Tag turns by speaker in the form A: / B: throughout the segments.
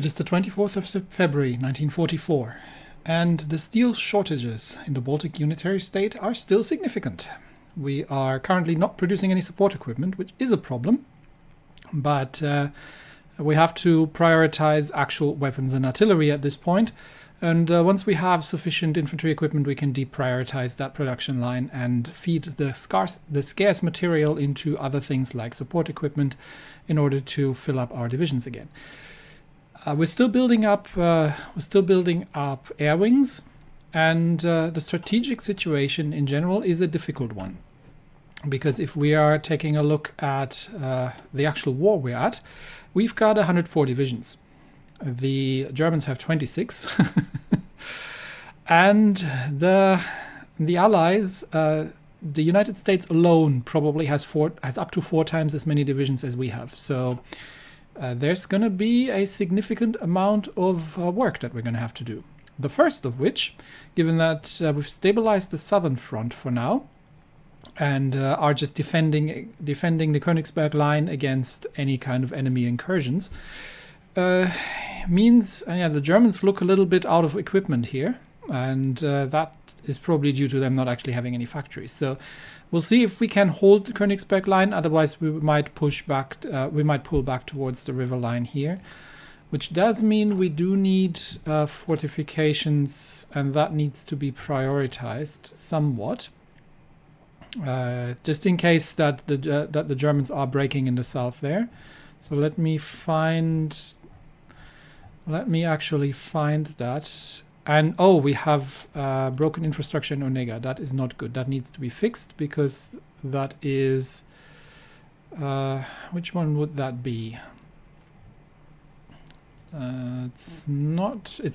A: It is the 24th of February 1944, and the steel shortages in the Baltic Unitary state are still significant. We are currently not producing any support equipment, which is a problem, but we have to prioritize actual weapons and artillery at this point. And once we have sufficient infantry equipment, we can deprioritize that production line and feed the scarce material into other things like support equipment in order to fill up our divisions again. We're still building up air wings, and the strategic situation in general is a difficult one, because if we are taking a look at the actual war we're at, we've got 104 divisions. The Germans have 26, and the Allies, the United States alone probably has up to 4 times as many divisions as we have. So there's going to be a significant amount of work that we're going to have to do. The first of which, given that we've stabilized the southern front for now, and are just defending the Königsberg line against any kind of enemy incursions, means the Germans look a little bit out of equipment here, and that is probably due to them not actually having any factories. So we'll see if we can hold the Königsberg line. Otherwise, we might push back. We might pull back towards the river line here, which does mean we do need fortifications, and that needs to be prioritized somewhat, just in case that the Germans are breaking in the south there. So let me actually find that. And we have broken infrastructure in Onega. That is not good. That needs to be fixed, because that is which one would that be? It's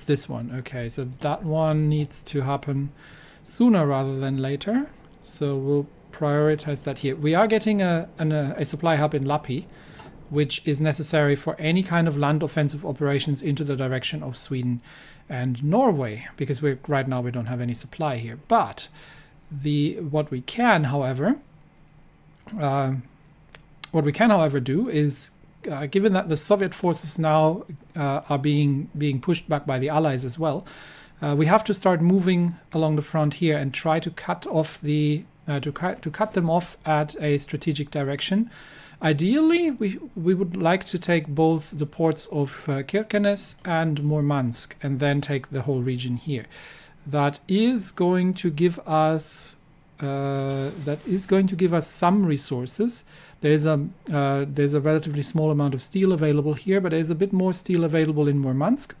A: this one. Okay, so that one needs to happen sooner rather than later. So we'll prioritize that here. We are getting a supply hub in Lappi, which is necessary for any kind of land offensive operations into the direction of Sweden and Norway, because right now we don't have any supply here. But what we can, however, do is, given that the Soviet forces now are being pushed back by the Allies as well, we have to start moving along the front here and try to cut them off at a strategic direction. Ideally, we would like to take both the ports of Kirkenes and Murmansk, and then take the whole region here. That is going to give us some resources. There's a relatively small amount of steel available here, but there's a bit more steel available in Murmansk,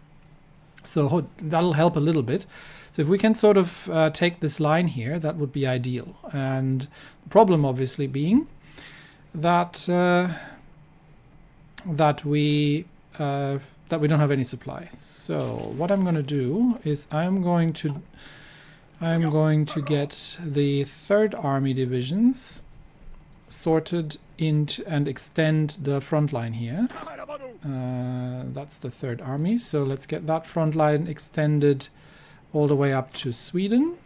A: so that'll help a little bit. So if we can sort of take this line here, that would be ideal. And the problem obviously being that we don't have any supply. So what I'm going to do is I'm going to get the 3rd Army divisions sorted into and extend the front line here. That's the 3rd Army. So let's get that front line extended all the way up to Sweden.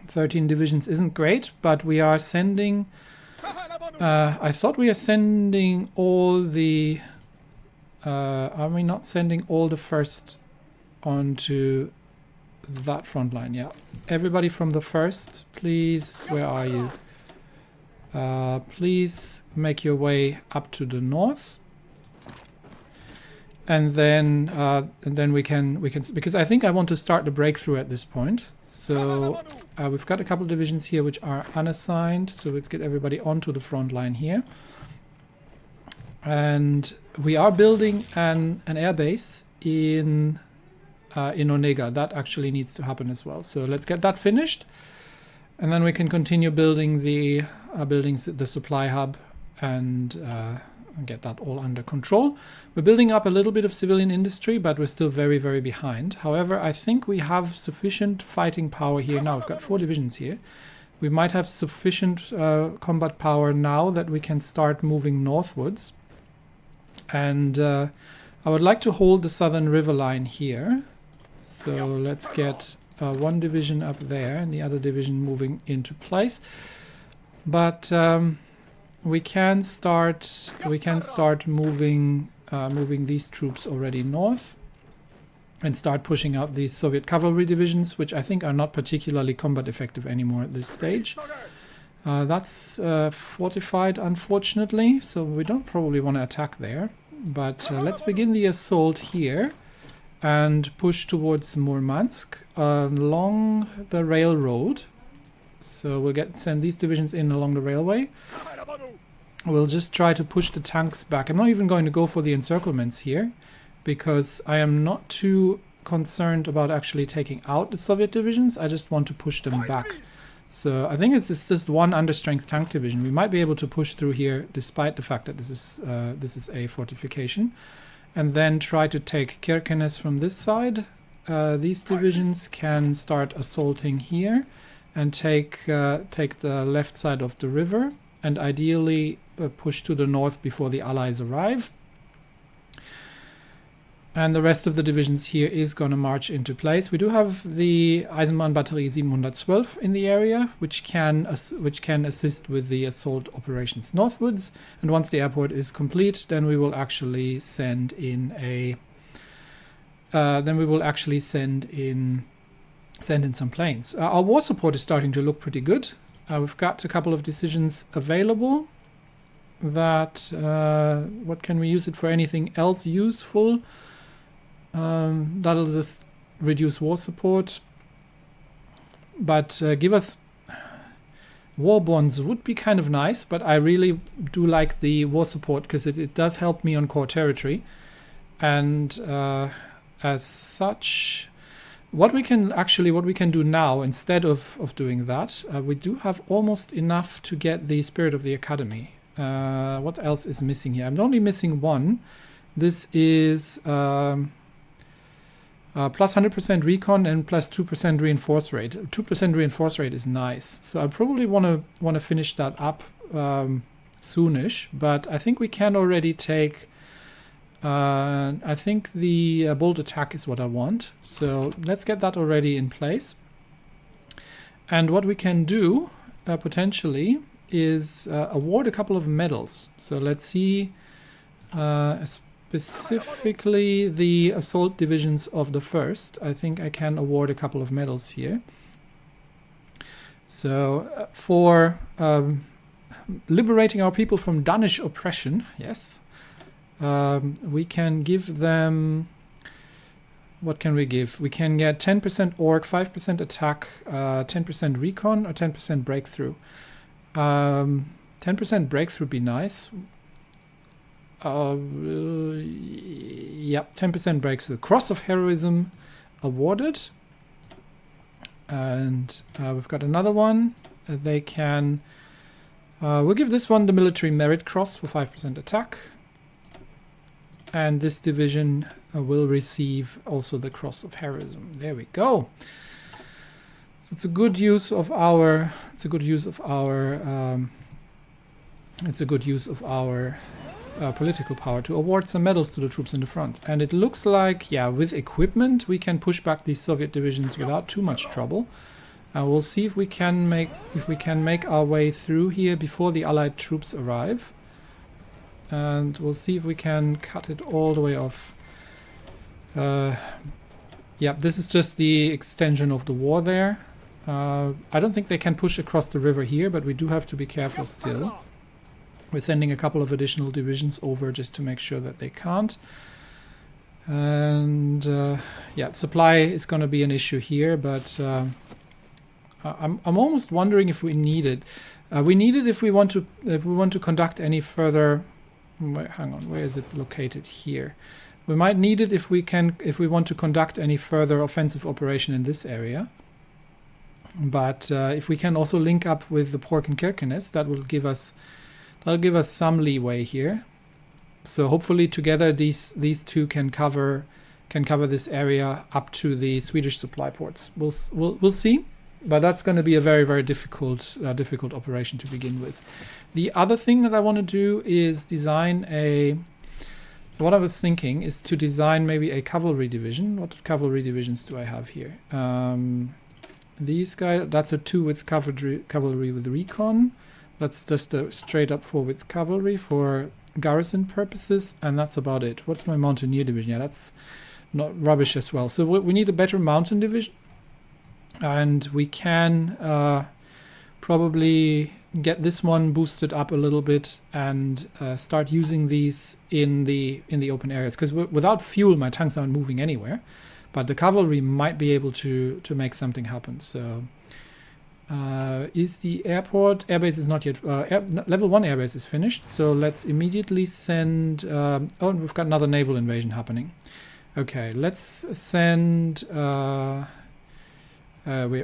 A: 13 divisions isn't great, but we are sending... I thought we are sending all the... are we not sending all the first onto that front line? Yeah. Everybody from the 1st, please, where are you? Please make your way up to the north. And then we can, because I think I want to start the breakthrough at this point. So we've got a couple of divisions here which are unassigned, so let's get everybody onto the front line here. And we are building an air base in Onega. That actually needs to happen as well. So let's get that finished, and then we can continue building the supply hub and get that all under control. We're building up a little bit of civilian industry, but we're still very, very behind. However, I think we have sufficient fighting power here now. We've got 4 divisions here. We might have sufficient combat power now that we can start moving northwards. And I would like to hold the southern river line here. So let's get 1 division up there and the other division moving into place. But we can start moving moving these troops already north and start pushing out these Soviet cavalry divisions, which I think are not particularly combat effective anymore at this stage. That's fortified, unfortunately, so we don't probably want to attack there. But let's begin the assault here and push towards Murmansk along the railroad. So we'll send these divisions in along the railway. We'll just try to push the tanks back. I'm not even going to go for the encirclements here, because I am not too concerned about actually taking out the Soviet divisions. I just want to push them back. So I think it's just one understrength tank division. We might be able to push through here despite the fact that this is a fortification. And then try to take Kirkenes from this side. These divisions can start assaulting here and take the left side of the river, and ideally push to the north before the Allies arrive. And the rest of the divisions here is going to march into place. We do have the Eisenbahnbatterie 712 in the area, which can assist with the assault operations northwards. And once the airport is complete, then we will actually send in some planes. Our war support is starting to look pretty good. We've got a couple of decisions available. That what can we use it for? Anything else useful? That'll just reduce war support, but give us war bonds would be kind of nice, but I really do like the war support because it does help me on core territory. And as such, what we can do now instead of doing that, we do have almost enough to get the Spirit of the Academy. What else is missing here? I'm only missing one. This is plus 100% recon and plus 2% reinforce rate. 2% reinforce rate is nice. So I probably want to finish that up soonish. But I think we can already take. I think the bold attack is what I want. So let's get that already in place. And what we can do potentially is award a couple of medals. So let's see. Specifically the assault divisions of the 1st. I think I can award a couple of medals here. So for liberating our people from Danish oppression, yes, we can give them, what can we give? We can get 10% orc, 5% attack, 10% recon, or 10% breakthrough. 10% breakthrough would be nice. Yep, 10% breakthrough. Cross of Heroism awarded. And we've got another one. They can... we'll give this one the Military Merit Cross for 5% attack. And this division will receive also the Cross of Heroism. There we go. So it's a good use of our... political power to award some medals to the troops in the front. And it looks like, yeah, with equipment we can push back these Soviet divisions without too much trouble. We'll see if we can make our way through here before the Allied troops arrive. And we'll see if we can cut it all the way off. Yeah, this is just the extension of the war there. I don't think they can push across the river here, but we do have to be careful still. We're sending a couple of additional divisions over just to make sure that they can't. And yeah, supply is going to be an issue here, but I'm almost wondering if we need it. We need it if we want to conduct any further. Hang on, where is it located here? We might need it if we want to conduct any further offensive operation in this area. But if we can also link up with the Pork and Kirkenes, that will give us. That'll give us some leeway here. So hopefully together these two can cover this area up to the Swedish supply ports. We'll see, but that's going to be a very, very difficult operation to begin with. The other thing that I want to do is design a. So what I was thinking is to design maybe a cavalry division. What cavalry divisions do I have here? These guys. That's a 2 with cavalry with recon. That's just a straight up 4 with cavalry for garrison purposes, and that's about it. What's my mountaineer division? Yeah, that's not rubbish as well. So we need a better mountain division, and we can probably get this one boosted up a little bit and start using these in the open areas, because without fuel my tanks aren't moving anywhere, but the cavalry might be able to make something happen. So is the airbase is not yet level 1 airbase is finished, so let's immediately send oh, and we've got another naval invasion happening. Okay, let's send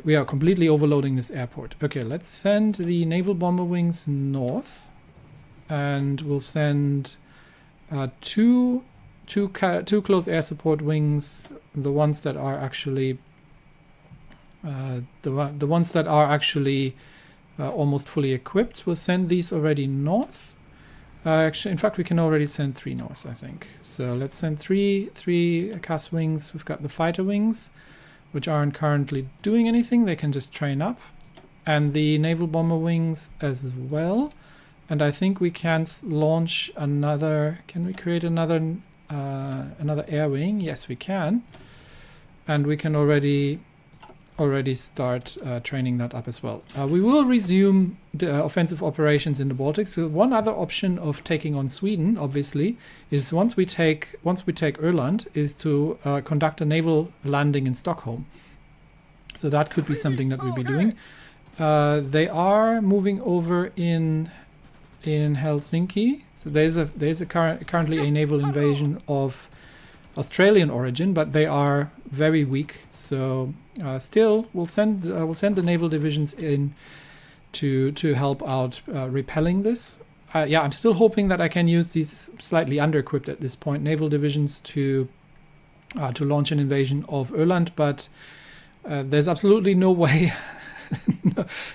A: we are completely overloading this airport. Okay, let's send the naval bomber wings north, and we'll send two close air support wings, the ones that are actually the ones that are actually almost fully equipped. We'll send these already north. Actually, in fact, we can already send 3 north, I think. So let's send three CAS wings. We've got the fighter wings, which aren't currently doing anything. They can just train up. And the naval bomber wings as well. And I think we can launch another... Can we create another air wing? Yes, we can. And we can already start training that up as well. We will resume the offensive operations in the Baltic. So one other option of taking on Sweden, obviously, is once we take Öland, is to conduct a naval landing in Stockholm. So that could be something that we'll be doing. They are moving over in Helsinki. So there's currently a naval invasion of Australian origin, but they are very weak. So still, we'll send the naval divisions in to help out repelling this. Yeah, I'm still hoping that I can use these slightly under-equipped at this point naval divisions to launch an invasion of Öland, but there's absolutely no way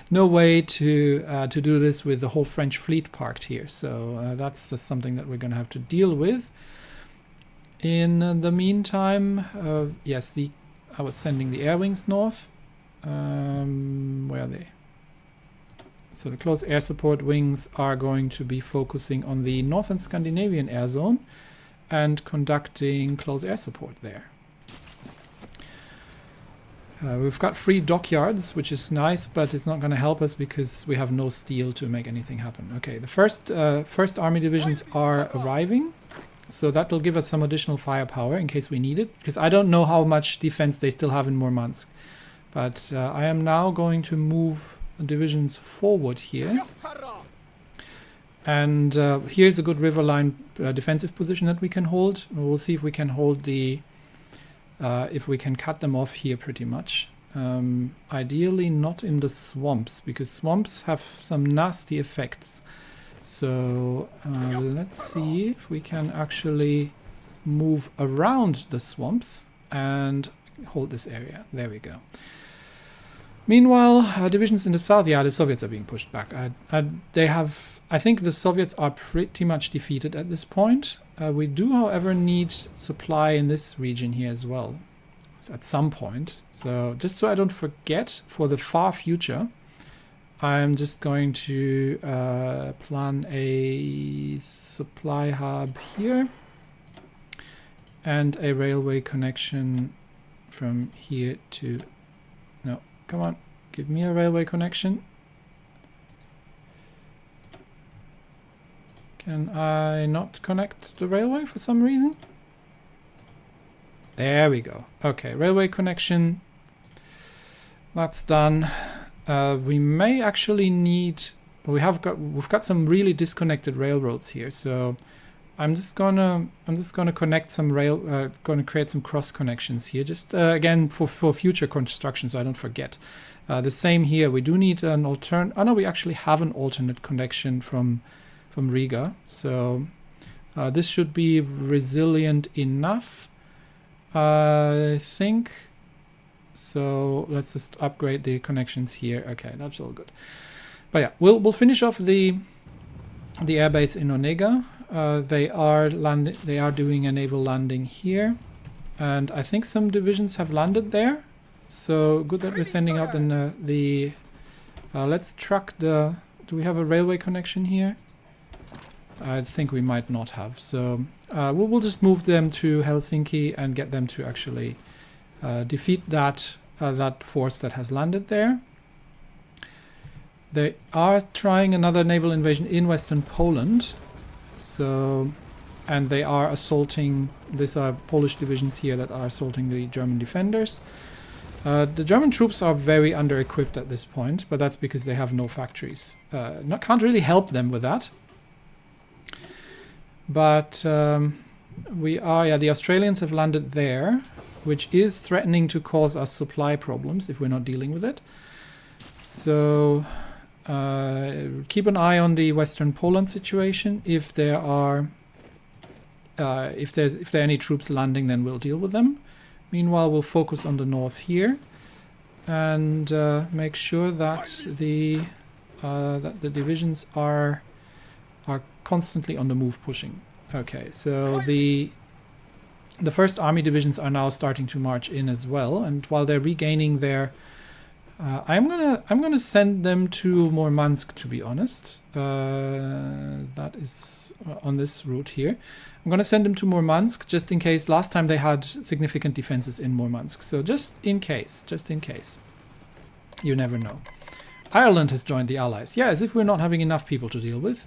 A: no way to do this with the whole French fleet parked here. So that's just something that we're going to have to deal with. In the meantime, yes, I was sending the air wings north. Where are they? So the close air support wings are going to be focusing on the northern Scandinavian air zone and conducting close air support there. We've got 3 dockyards, which is nice, but it's not going to help us because we have no steel to make anything happen. Okay, the first army divisions are arriving. So that will give us some additional firepower in case we need it, because I don't know how much defense they still have in Murmansk. But I am now going to move divisions forward here. And here's a good riverline defensive position that we can hold. We'll see if we can hold the... if we can cut them off here pretty much. Ideally not in the swamps, because swamps have some nasty effects. So let's see if we can actually move around the swamps and hold this area. There we go. Meanwhile, divisions in the south, yeah, the Soviets are being pushed back. I think the Soviets are pretty much defeated at this point. We do, however, need supply in this region here as well, at some point. So just so I don't forget for the far future, I'm just going to plan a supply hub here and a railway connection from here to... No, come on, give me a railway connection. Can I not connect the railway for some reason? There we go. Okay, railway connection. That's done. We may actually need... we've got some really disconnected railroads here, so I'm just gonna connect some gonna create some cross connections here, just again for future construction, so I don't forget. The same here. We do need an alternate... oh no, we actually have an alternate connection from Riga, so this should be resilient enough, I think. So let's just upgrade the connections here. Okay, that's all good. But yeah, we'll finish off the airbase in Onega. They are doing a naval landing here, and I think some divisions have landed there. So good that we're sending out the let's truck the... do we have a railway connection here? I think we might not have. So we'll just move them to Helsinki and get them to actually defeat that force that has landed there. They are trying another naval invasion in Western Poland. So, and they are assaulting, these are Polish divisions here that are assaulting the German defenders. The German troops are very under-equipped at this point, but that's because they have no factories. Can't really help them with that. But the Australians have landed there, which is threatening to cause us supply problems if we're not dealing with it. So keep an eye on the Western Poland situation. If there are any troops landing, then we'll deal with them. Meanwhile, we'll focus on the north here and make sure that the divisions are constantly on the move, pushing. Okay, so the first army divisions are now starting to march in as well, and while they're regaining their, I'm gonna send them to Murmansk, to be honest. That is on this route here. I'm gonna send them to Murmansk just in case. Last time they had significant defenses in Murmansk, so just in case. You never know. Ireland has joined the Allies. Yeah, as if we're not having enough people to deal with.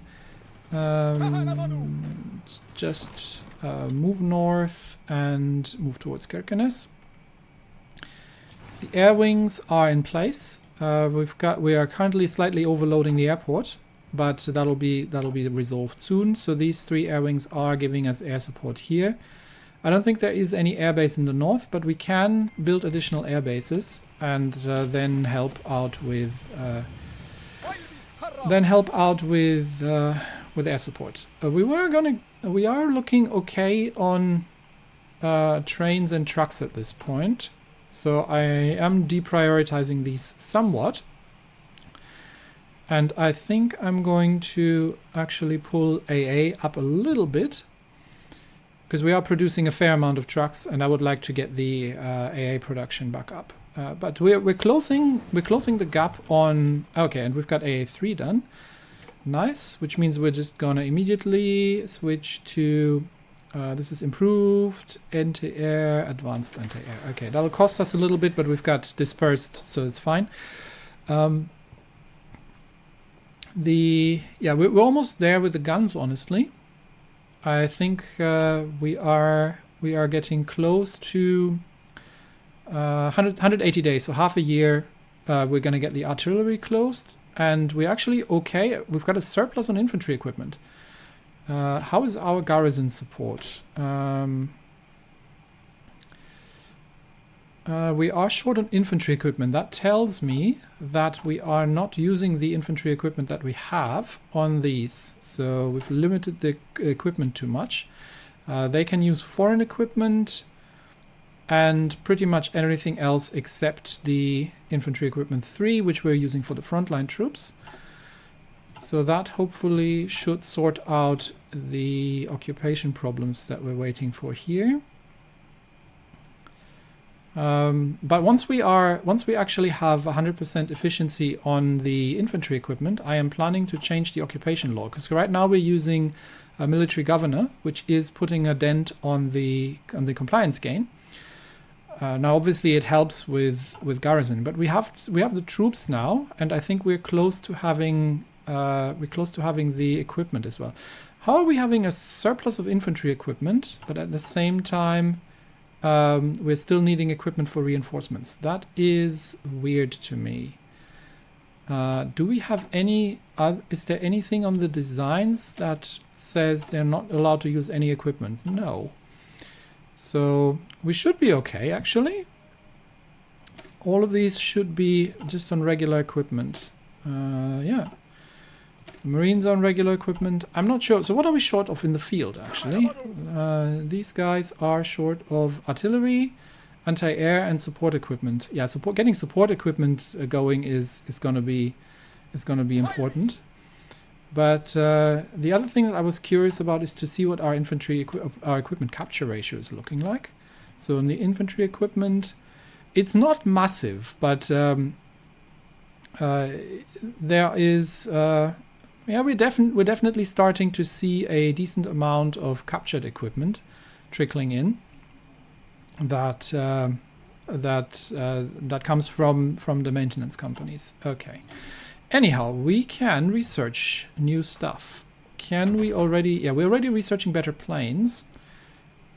A: Just move north and move towards Kirkenes. The air wings are in place. We are currently slightly overloading the airport, but that'll be resolved soon. So these 3 air wings are giving us air support here. I don't think there is any air base in the north, but we can build additional air bases and then help out with air support. We are looking okay on trains and trucks at this point. So I am deprioritizing these somewhat. And I think I'm going to actually pull AA up a little bit, because we are producing a fair amount of trucks and I would like to get the AA production back up. But we're closing the gap on, okay, and we've got AA3 done. Nice, which means we're just gonna immediately switch to this is improved anti-air, advanced anti-air. Okay, that'll cost us a little bit, but we've got dispersed, so it's fine. We're almost there with the guns, honestly. I think we are getting close to 180 days, so half a year. We're gonna get the artillery closed. And we're actually okay. We've got a surplus on infantry equipment. How is our garrison support? We are short on infantry equipment. That tells me that we are not using the infantry equipment that we have on these. So we've limited the equipment too much. They can use foreign equipment and pretty much everything else except the infantry equipment 3, which we're using for the frontline troops. So that hopefully should sort out the occupation problems that we're waiting for here. But once we actually have 100% efficiency on the infantry equipment, I am planning to change the occupation law, because right now we're using a military governor, which is putting a dent on the compliance gain. Now, obviously, it helps with garrison, but we have the troops now, and I think we're close to having the equipment as well. How are we having a surplus of infantry equipment, but at the same time we're still needing equipment for reinforcements? That is weird to me. Do we have any? Is there anything on the designs that says they're not allowed to use any equipment? No. So we should be okay, actually. All of these should be just on regular equipment. Yeah. Marines on regular equipment. I'm not sure. So what are we short of in the field, actually? These guys are short of artillery, anti-air, and support equipment. Yeah, getting support equipment going is gonna be important. But the other thing that I was curious about is to see what our our equipment capture ratio is looking like. So in the infantry equipment, it's not massive, but there is yeah, we're definitely starting to see a decent amount of captured equipment trickling in. That that comes from the maintenance companies. Okay. Anyhow, we can research new stuff. Can we already? Yeah, we're already researching better planes.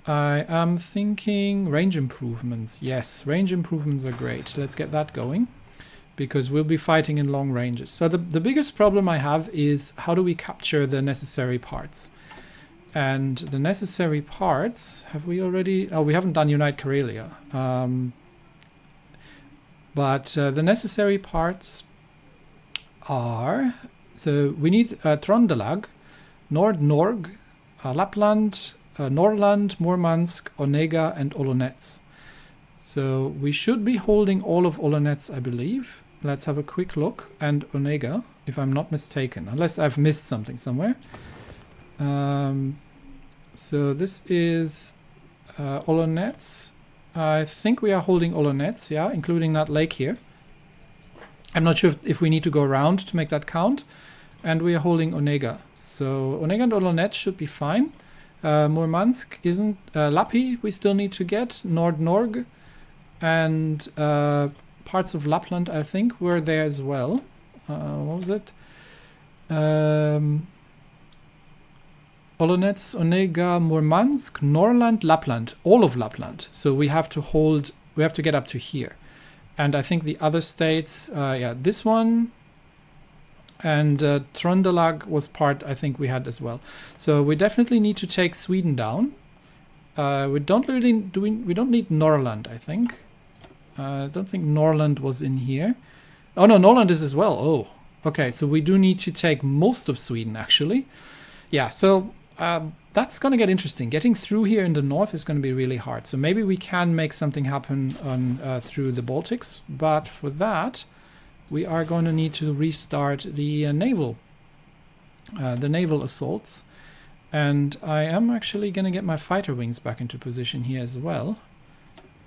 A: I am thinking range improvements. Yes, range improvements are great. Let's get that going, because we'll be fighting in long ranges. So the biggest problem I have is how do we capture the necessary parts? And the necessary parts, have we already? Oh, we haven't done Unite Karelia. But the necessary parts are, so we need Trondelag, Nord-Norg, Lapland, Norland, Murmansk, Onega, and Olonets. So we should be holding all of Olonets, I believe. Let's have a quick look. And Onega, if I'm not mistaken, unless I've missed something somewhere. So this is Olonets. I think we are holding Olonets, yeah, including that lake here. I'm not sure if we need to go around to make that count. And we are holding Onega. So Onega and Olonets should be fine. Murmansk isn't. Lapi we still need to get. Nord-Norg. And parts of Lapland, I think, were there as well. What was it? Olonets, Onega, Murmansk, Norland, Lapland. All of Lapland. So we have to hold. We have to get up to here. And I think the other states, yeah, this one and Trondelag was part, I think we had as well. So we definitely need to take Sweden down. We don't need Norland, I think. I don't think Norland was in here. Oh no, Norland is as well. Oh, okay. So we do need to take most of Sweden, actually. Yeah, so that's going to get interesting. Getting through here in the north is going to be really hard. So maybe we can make something happen on through the Baltics. But for that, we are going to need to restart the naval assaults. And I am actually going to get my fighter wings back into position here as well.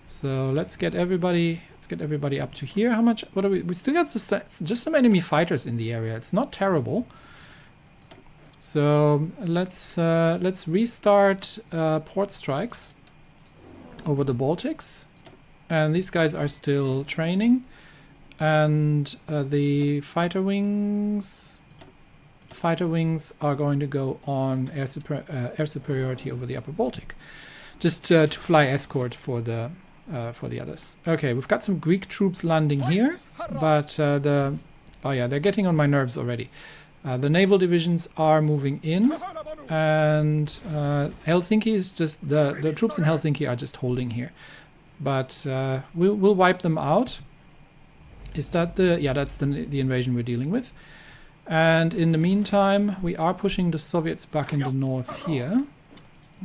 A: So let's get everybody up to here. How much? What are we? We still got just some enemy fighters in the area. It's not terrible. So let's restart port strikes over the Baltics, and these guys are still training, and the fighter wings are going to go on air superiority over the Upper Baltic, just to fly escort for the others. Okay, we've got some Greek troops landing here, but oh yeah, they're getting on my nerves already. The naval divisions are moving in, and Helsinki is just the troops in Helsinki are just holding here, but we'll wipe them out. Is that that's the invasion we're dealing with? And in the meantime, we are pushing the Soviets back in the north here.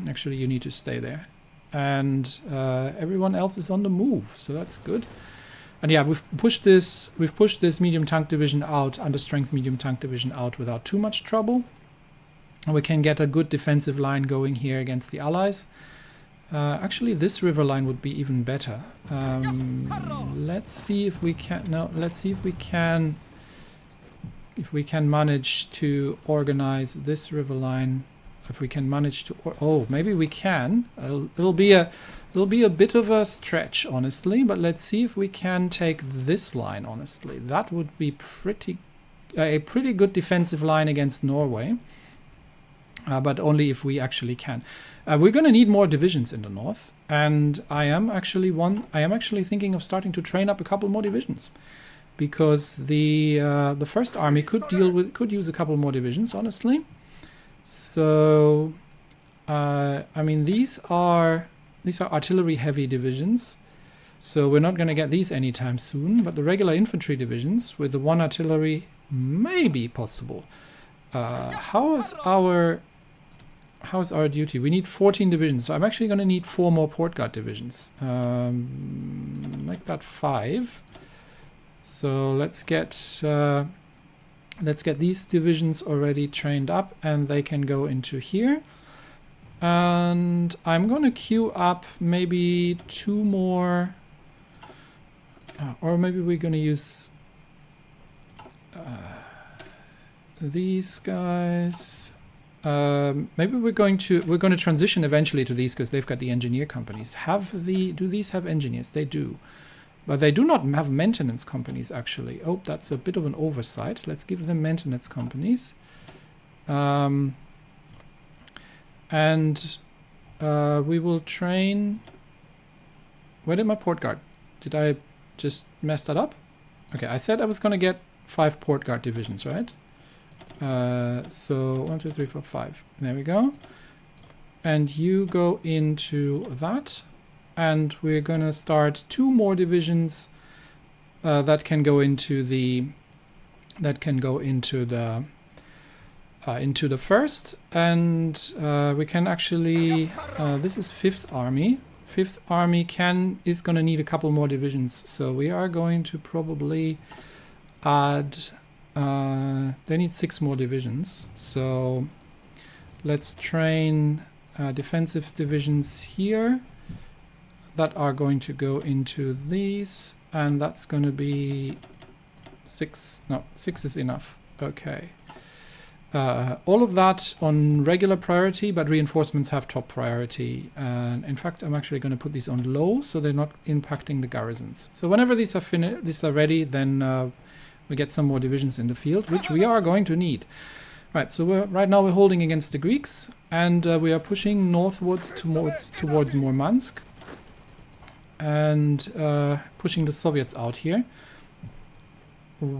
A: Actually, you need to stay there, and everyone else is on the move, so that's good. And yeah, we've pushed this medium tank division out, under strength medium tank division out without too much trouble. We can get a good defensive line going here against the Allies. Actually, this river line would be even better. Let's see if we can. No, let's see if we can manage to organize this river line. If we can manage to, oh, maybe we can. It'll be a bit of a stretch, honestly, but let's see if we can take this line, honestly. That would be a pretty good defensive line against Norway, but only if we actually can. We're going to need more divisions in the north, and I am actually thinking of starting to train up a couple more divisions, because the First Army could use a couple more divisions, honestly. So, I mean, these are artillery heavy divisions, so we're not going to get these anytime soon, but the regular infantry divisions with the one artillery may be possible. How is our duty? We need 14 divisions, so I'm actually going to need 4 more port guard divisions. Make that 5. So let's get these divisions already trained up, and they can go into here. And I'm going to queue up maybe 2 more, or maybe we're going to use, these guys. Maybe we're going to transition eventually to these because they've got the engineer companies. Do these have engineers? They do, but they do not have maintenance companies actually. Oh, that's a bit of an oversight. Let's give them maintenance companies. And we will train. Where did my port guard? Did I just mess that up? Okay, I said I was going to get 5 port guard divisions, right? So 1, 2, 3, 4, 5. There we go. And you go into that, and we're going to start 2 more divisions that can go into the into the first, and we can actually this is 5th Army. 5th Army is going to need a couple more divisions, so we are going to probably add they need 6 more divisions, so let's train defensive divisions here that are going to go into these, and that's going to be 6. No, 6 is enough. Okay. All of that on regular priority, but reinforcements have top priority. And in fact, I'm actually going to put these on low so they're not impacting the garrisons. So whenever these are ready, then we get some more divisions in the field, which we are going to need. Right, so right now we're holding against the Greeks, and we are pushing northwards towards Murmansk, and pushing the Soviets out here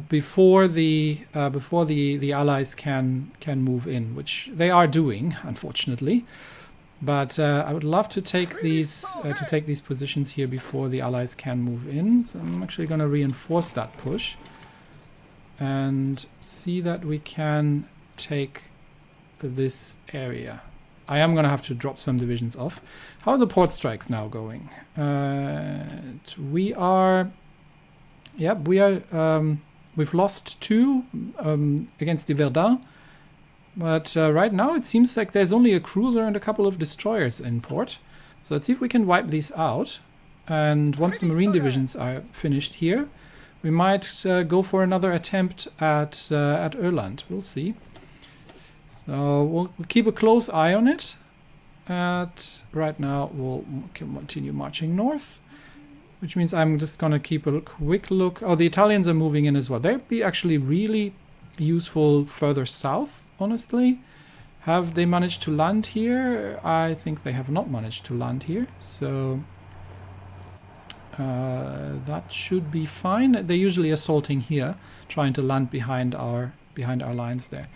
A: before the Allies can move in, which they are doing, unfortunately. But I would love to take these positions here before the Allies can move in. So I'm actually going to reinforce that push and see that we can take this area. I am going to have to drop some divisions off. How are the port strikes now going? We've lost 2 against the Verdun, but right now it seems like there's only a cruiser and a couple of destroyers in port. So let's see if we can wipe these out. And once the marine divisions are finished here, we might go for another attempt at Öland. We'll see. So we'll keep a close eye on it. Right now we'll continue marching north, which means I'm just going to keep a quick look. Oh, the Italians are moving in as well. They'd be actually really useful further south, honestly. Have they managed to land here? I think they have not managed to land here. So that should be fine. They're usually assaulting here, trying to land behind our lines there.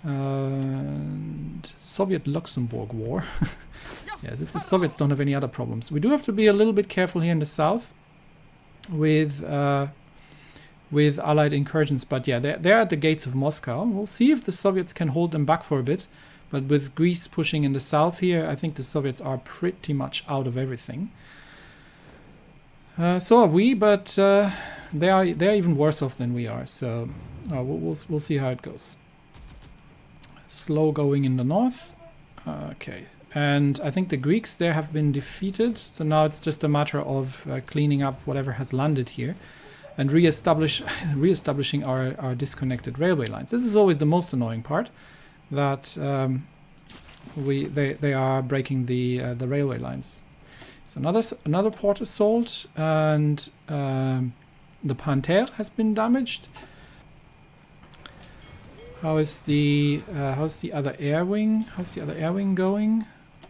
A: And Soviet-Luxembourg War. Yeah, as if the Soviets don't have any other problems. We do have to be a little bit careful here in the south with Allied incursions, but yeah, they're at the gates of Moscow. We'll see if the Soviets can hold them back for a bit, but with Greece pushing in the south here, I think the Soviets are pretty much out of everything. So are we, but they're even worse off than we are. So we'll see how it goes. Slow going in the north. Okay. And I think the Greeks there have been defeated, so now it's just a matter of cleaning up whatever has landed here and reestablishing our disconnected railway lines. This is always the most annoying part, that they are breaking the railway lines. So another port assault, and the Panther has been damaged. How's the other air wing? How's the other air wing going?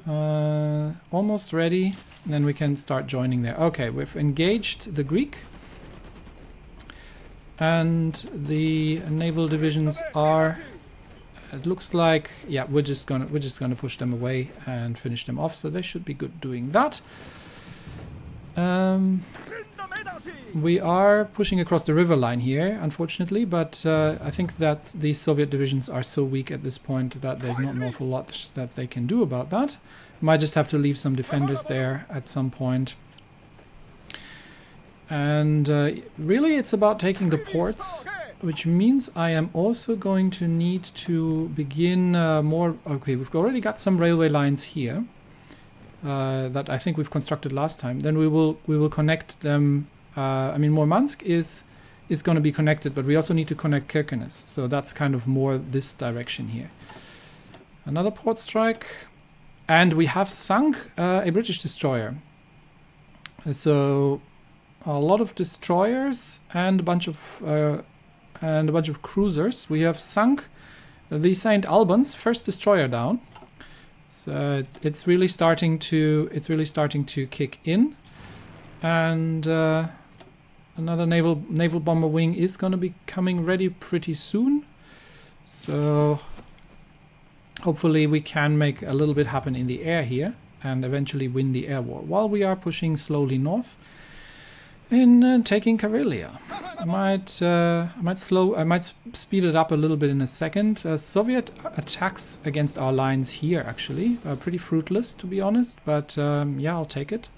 A: Almost ready, and then we can start joining there. Okay, we've engaged the Greek, and the naval divisions are. It looks like, yeah, we're just gonna push them away and finish them off. So they should be good doing that. We are pushing across the river line here, unfortunately, but I think that these Soviet divisions are so weak at this point that there's not an awful lot that they can do about that. Might just have to leave some defenders there at some point. And really it's about taking the ports, which means I am also going to need to begin more... Okay, we've already got some railway lines here that I think we've constructed last time. Then we will connect them. I mean, Murmansk is is going to be connected, but we also need to connect Kirkenes. So that's kind of more this direction here. Another port strike. And we have sunk a British destroyer. So a lot of destroyers and a bunch of cruisers. We have sunk the St. Albans, first destroyer down. So it's really starting to kick in. And another naval bomber wing is going to be coming ready pretty soon. So hopefully we can make a little bit happen in the air here and eventually win the air war while we are pushing slowly north in taking Karelia. I might speed it up a little bit in a second. Soviet attacks against our lines here actually are pretty fruitless, to be honest, but yeah, I'll take it.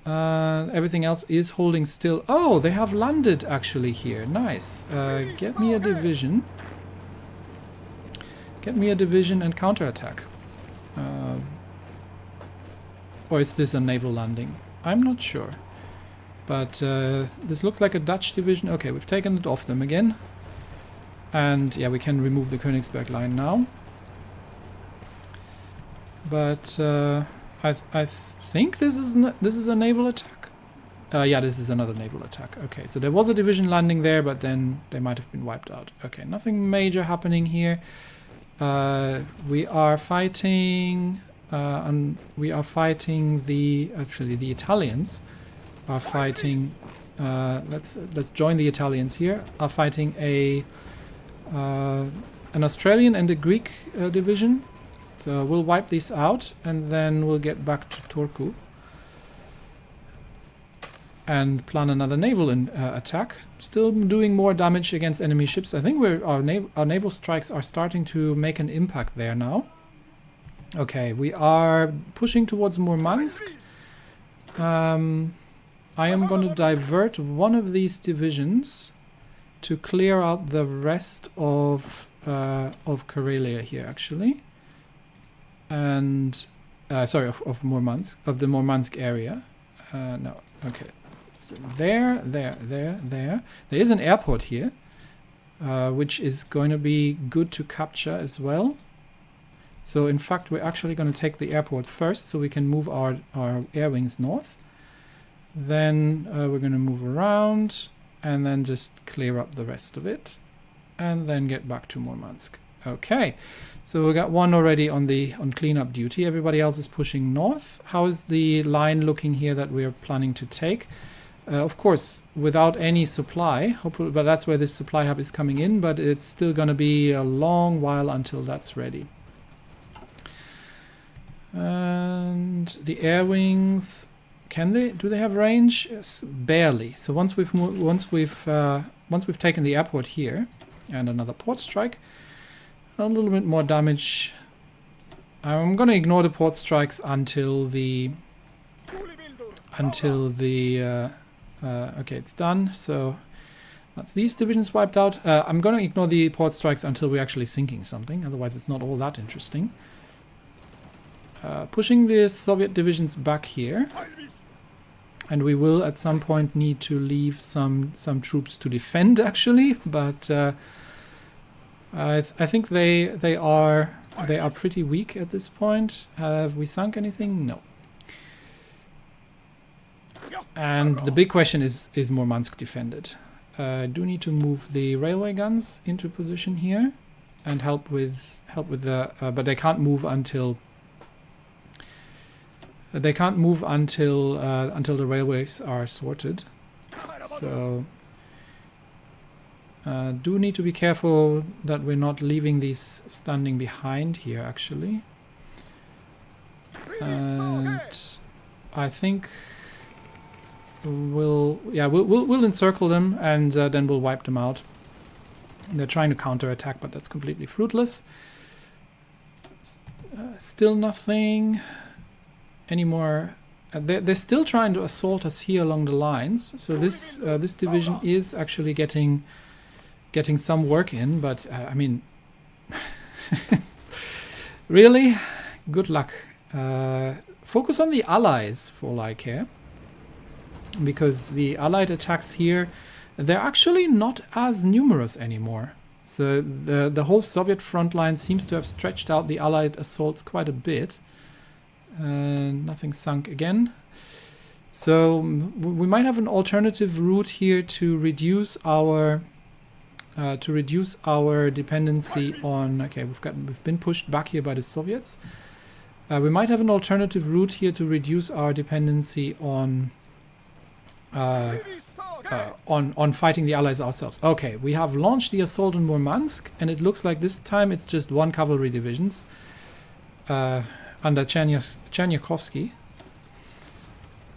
A: Everything else is holding still. Oh, they have landed actually here. Nice. Get me a division. Get me a division and counterattack. Or is this a naval landing? I'm not sure. But this looks like a Dutch division. Okay, we've taken it off them again. And yeah, we can remove the Königsberg line now. But I think this is a naval attack. Yeah, this is another naval attack. Okay, so there was a division landing there, but then they might have been wiped out. Okay, nothing major happening here. We are fighting the Italians are fighting. Let's join the Italians here. Are fighting an Australian and a Greek division. So we'll wipe these out and then we'll get back to Turku and plan another naval attack. Still doing more damage against enemy ships. I think our naval strikes are starting to make an impact there now. Okay, we are pushing towards Murmansk. I am going to divert one of these divisions to clear out the rest of Karelia here, actually. And sorry, of Murmansk, of the Murmansk area. No, okay. So there. There is an airport here, which is going to be good to capture as well. So in fact, we're actually going to take the airport first, so we can move our air wings north. Then we're going to move around and then just clear up the rest of it, and then get back to Murmansk. Okay. So we got one already on cleanup duty. Everybody else is pushing north. How is the line looking here that we're planning to take? Of course, without any supply, hopefully, but that's where this supply hub is coming in. But it's still going to be a long while until that's ready. And the air wings, do they have range? Yes, barely. So once we've taken the airport here and another port strike. A little bit more damage. I'm going to ignore the port strikes until the okay, it's done. So that's these divisions wiped out. I'm going to ignore the port strikes until we're actually sinking something. Otherwise, it's not all that interesting. Pushing the Soviet divisions back here, and we will at some point need to leave some troops to defend, actually, but. I think they are pretty weak at this point. Have we sunk anything? No. And the big question is Murmansk defended? I do need to move the railway guns into position here and help with the but they can't move until until the railways are sorted. So do need to be careful that we're not leaving these standing behind here, actually. And I think we'll encircle them and then we'll wipe them out. They're trying to counterattack, but that's completely fruitless. Still nothing anymore. They're still trying to assault us here along the lines. So this division is actually getting some work in, but I mean, really, good luck. Focus on the allies for all I care, because the allied attacks here they're actually not as numerous anymore. So the whole Soviet front line seems to have stretched out the Allied assaults quite a bit. Nothing sunk again. So we might have an alternative route here to reduce our dependency on. Okay, we've been pushed back here by the Soviets. We might have an alternative route here to reduce our dependency on fighting the Allies ourselves. Okay, we have launched the assault on Murmansk, and it looks like this time it's just 1 cavalry divisions under Cherniakovsky.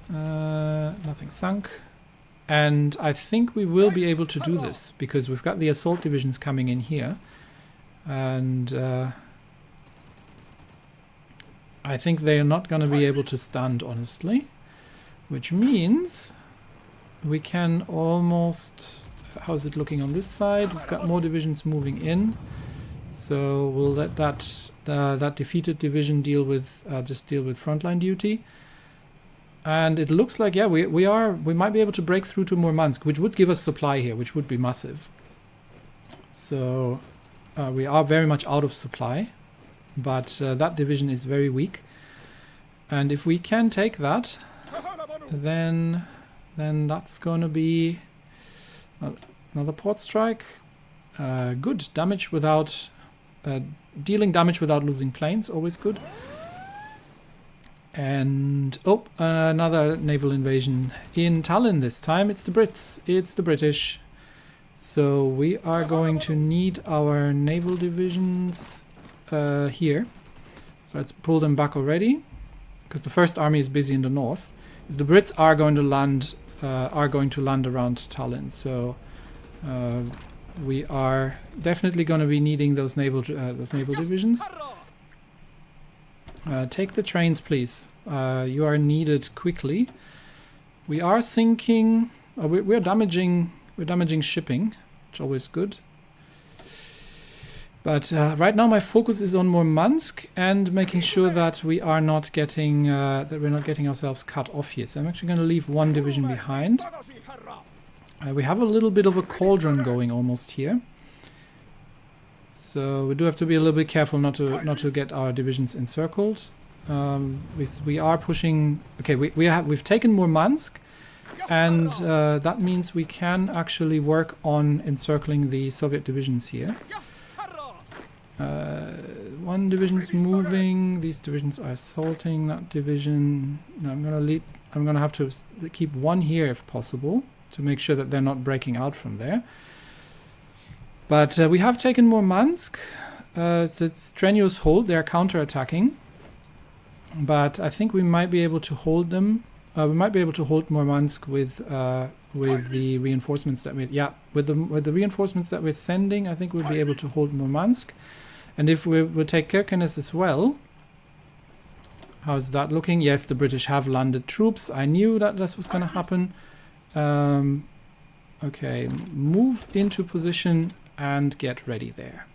A: Nothing sunk. And I think we will be able to do this because we've got the assault divisions coming in here. And I think they are not going to be able to stand, honestly. Which means we can almost... How's it looking on this side? We've got more divisions moving in. So we'll let that defeated division deal with just deal with frontline duty. And it looks like, yeah, we might be able to break through to Murmansk, which would give us supply here, which would be massive. So we are very much out of supply, but that division is very weak. And if we can take that, then that's going to be another port strike. Good damage without dealing damage without losing planes, always good. And another naval invasion in Tallinn this time. It's the Brits, it's the British. So we are going to need our naval divisions here. So let's pull them back already, because the first army is busy in the north. Because the Brits are going to land around Tallinn. So we are definitely going to be needing those naval divisions. Take the trains, please. You are needed quickly. We are sinking. We're damaging shipping, which is always good. But right now, my focus is on Murmansk and making sure that we are not getting ourselves cut off here. So I'm actually going to leave 1 division behind. We have a little bit of a cauldron going almost here. So we do have to be a little bit careful not to get our divisions encircled. We are pushing. Okay, we've taken Murmansk, and that means we can actually work on encircling the Soviet divisions here. 1 division is moving. These divisions are assaulting that division. No, I'm gonna have to keep 1 here if possible to make sure that they're not breaking out from there. But we have taken Murmansk. It's a strenuous hold. They're counterattacking. But I think we might be able to hold them. We might be able to hold Murmansk with the reinforcements that with the reinforcements that we're sending. I think we'll be able to hold Murmansk. And if we'll take Kirkenes as well. How's that looking? Yes, the British have landed troops. I knew that this was going to happen. Okay, move into position and get ready there.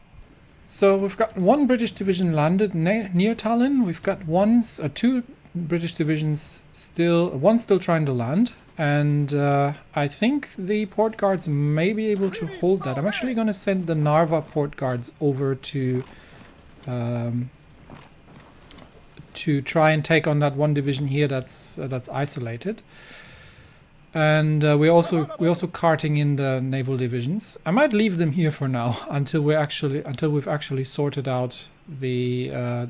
A: So we've got 1 British division landed near Tallinn. We've got 2 British divisions one still trying to land, and I think the port guards may be able to hold that. I'm actually going to send the Narva port guards over to try and take on that 1 division here that's isolated. And we're also carting in the naval divisions. I might leave them here for now until we've actually sorted out the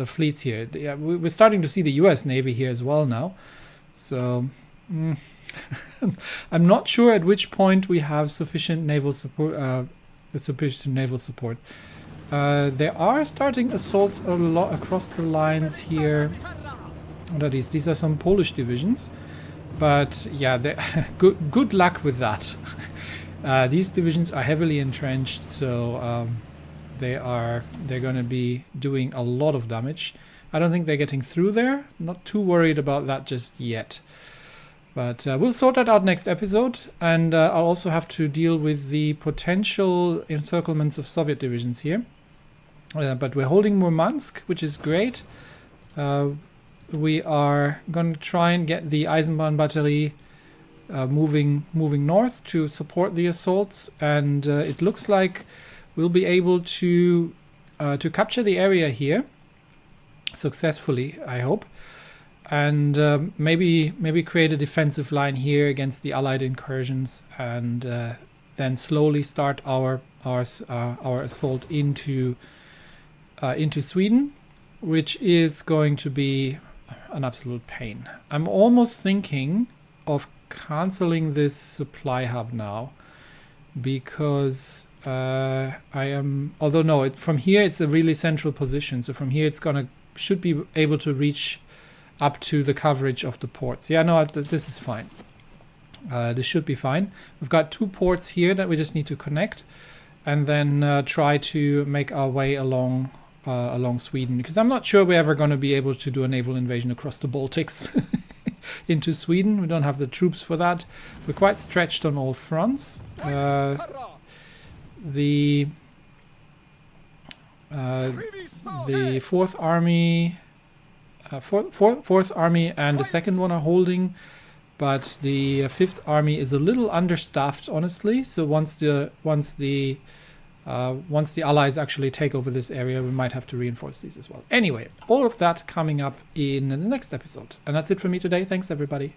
A: fleets here. Yeah, we're starting to see the U.S. Navy here as well now. So I'm not sure at which point we have sufficient naval support. They are starting assaults a lot across the lines here. What are these? These are some Polish divisions. But yeah, good luck with that. These divisions are heavily entrenched, so they're going to be doing a lot of damage. I don't think they're getting through there. Not too worried about that just yet. But we'll sort that out next episode, and I'll also have to deal with the potential encirclements of Soviet divisions here. But we're holding Murmansk, which is great. We are going to try and get the Eisenbahn battery moving north to support the assaults, and it looks like we'll be able to capture the area here successfully, I hope, and maybe create a defensive line here against the Allied incursions, and then slowly start our assault into Sweden, which is going to be an absolute pain. I'm almost thinking of canceling this supply hub now, because although no, from here it's a really central position, so from here it's should be able to reach up to the coverage of the ports. Yeah, no, this is fine. This should be fine. We've got 2 ports here that we just need to connect, and then try to make our way along Sweden, because I'm not sure we're ever going to be able to do a naval invasion across the Baltics into Sweden. We don't have the troops for that. We're quite stretched on all fronts. The 4th Army, 4th Army and the 2nd one are holding, but the 5th Army is a little understaffed, honestly. So once the Allies actually take over this area, we might have to reinforce these as well. Anyway, all of that coming up in the next episode. And that's it for me today. Thanks, everybody.